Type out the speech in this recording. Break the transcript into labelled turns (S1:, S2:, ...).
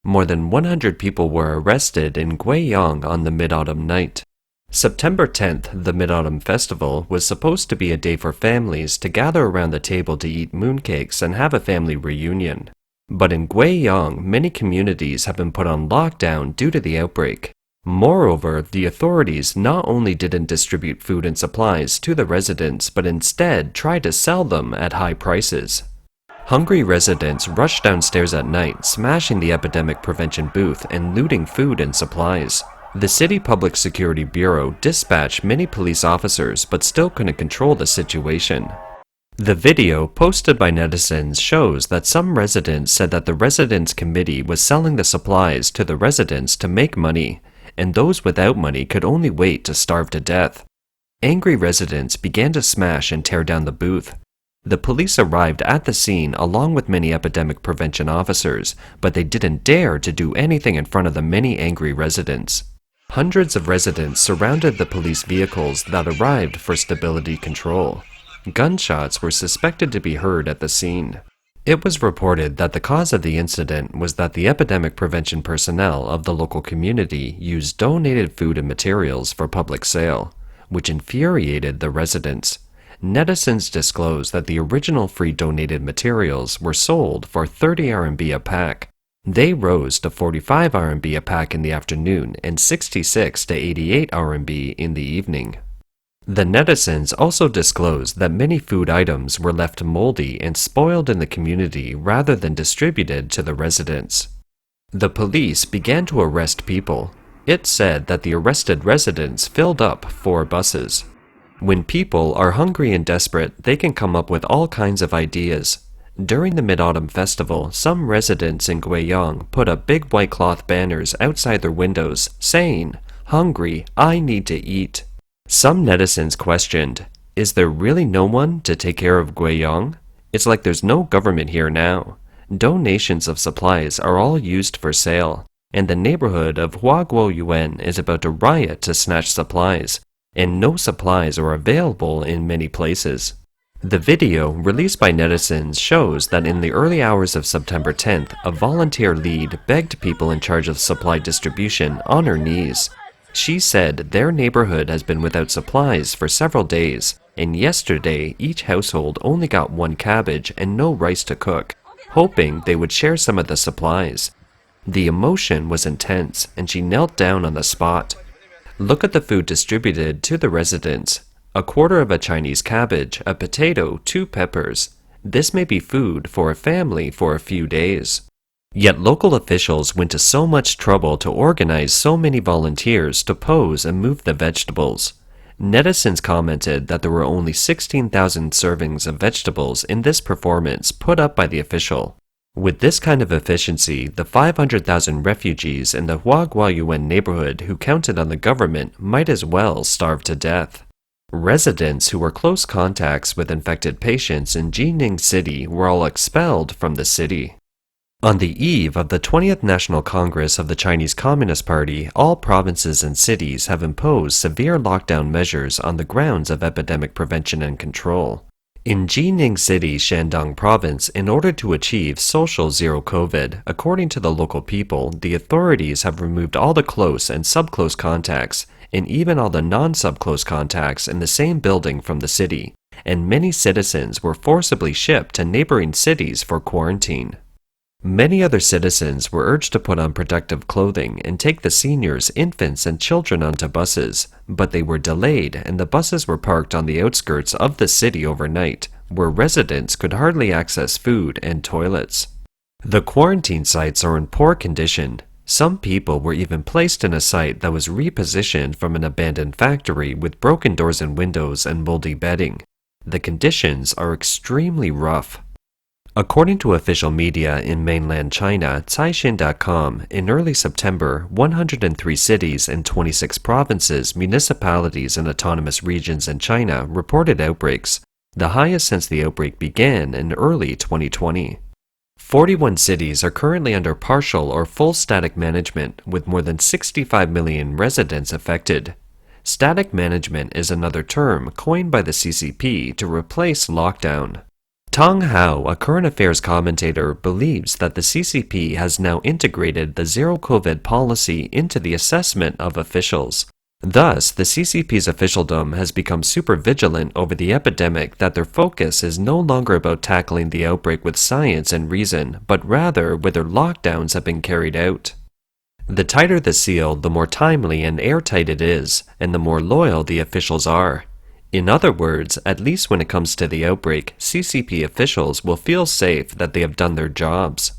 S1: More than 100 people were arrested in Guiyang on the Mid-Autumn night. September 10th, the Mid-Autumn Festival, was supposed to be a day for families to gather around the table to eat mooncakes and have a family reunion. But in Guiyang, many communities have been put on lockdown due to the outbreak. Moreover, the authorities not only didn't distribute food and supplies to the residents, but instead tried to sell them at high prices. Hungry residents rushed downstairs at night, smashing the epidemic prevention booth and looting food and supplies. The City Public Security Bureau dispatched many police officers but still couldn't control the situation. The video posted by netizens shows that some residents said that the residents' committee was selling the supplies to the residents to make money, and those without money could only wait to starve to death. Angry residents began to smash and tear down the booth. The police arrived at the scene along with many epidemic prevention officers, but they didn't dare to do anything in front of the many angry residents. Hundreds of residents surrounded the police vehicles that arrived for stability control. Gunshots were suspected to be heard at the scene. It was reported that the cause of the incident was that the epidemic prevention personnel of the local community used donated food and materials for public sale, which infuriated the residents. Netizens disclosed that the original free donated materials were sold for 30 RMB a pack. They rose to 45 RMB a pack in the afternoon and 66 to 88 RMB in the evening. The netizens also disclosed that many food items were left moldy and spoiled in the community rather than distributed to the residents. The police began to arrest people. It said that the arrested residents filled up 4 buses. When people are hungry and desperate, they can come up with all kinds of ideas. During the Mid-Autumn Festival, some residents in Guiyang put up big white cloth banners outside their windows saying, "Hungry, I need to eat." Some netizens questioned, is there really no one to take care of Guiyang? It's like there's no government here now. Donations of supplies are all used for sale, and the neighborhood of Guiyang is about to riot to snatch supplies, and no supplies are available in many places. The video, released by netizens, shows that in the early hours of September 10th, a volunteer lead begged people in charge of supply distribution on her knees. She said their neighborhood has been without supplies for several days, and yesterday each household only got 1 cabbage and no rice to cook, hoping they would share some of the supplies. The emotion was intense, and she knelt down on the spot. Look at the food distributed to the residents. 1/4 of a Chinese cabbage, a potato, 2 peppers. This may be food for a family for a few days. Yet local officials went to so much trouble to organize so many volunteers to pose and move the vegetables. Netizens commented that there were only 16,000 servings of vegetables in this performance put up by the official. With this kind of efficiency, the 500,000 refugees in the Guiyang neighborhood who counted on the government might as well starve to death. Residents who were close contacts with infected patients in Jining City were all expelled from the city. On the eve of the 20th National Congress of the Chinese Communist Party, all provinces and cities have imposed severe lockdown measures on the grounds of epidemic prevention and control. In Jining City, Shandong province, in order to achieve social zero COVID, according to the local people, the authorities have removed all the close and sub-close contacts, and even all the non-sub-close contacts in the same building from the city, and many citizens were forcibly shipped to neighboring cities for quarantine. Many other citizens were urged to put on protective clothing and take the seniors, infants, and children onto buses, but they were delayed and the buses were parked on the outskirts of the city overnight, where residents could hardly access food and toilets. The quarantine sites are in poor condition. Some people were even placed in a site that was repositioned from an abandoned factory with broken doors and windows and moldy bedding. The conditions are extremely rough. According to official media in mainland China, Caixin.com, in early September, 103 cities and 26 provinces, municipalities, and autonomous regions in China reported outbreaks, the highest since the outbreak began in early 2020. 41 cities are currently under partial or full static management, with more than 65 million residents affected. Static management is another term coined by the CCP to replace lockdown. Tong Hao, a current affairs commentator, believes that the CCP has now integrated the zero-COVID policy into the assessment of officials. Thus, the CCP's officialdom has become super vigilant over the epidemic that their focus is no longer about tackling the outbreak with science and reason, but rather whether lockdowns have been carried out. The tighter the seal, the more timely and airtight it is, and the more loyal the officials are. In other words, at least when it comes to the outbreak, CCP officials will feel safe that they have done their jobs.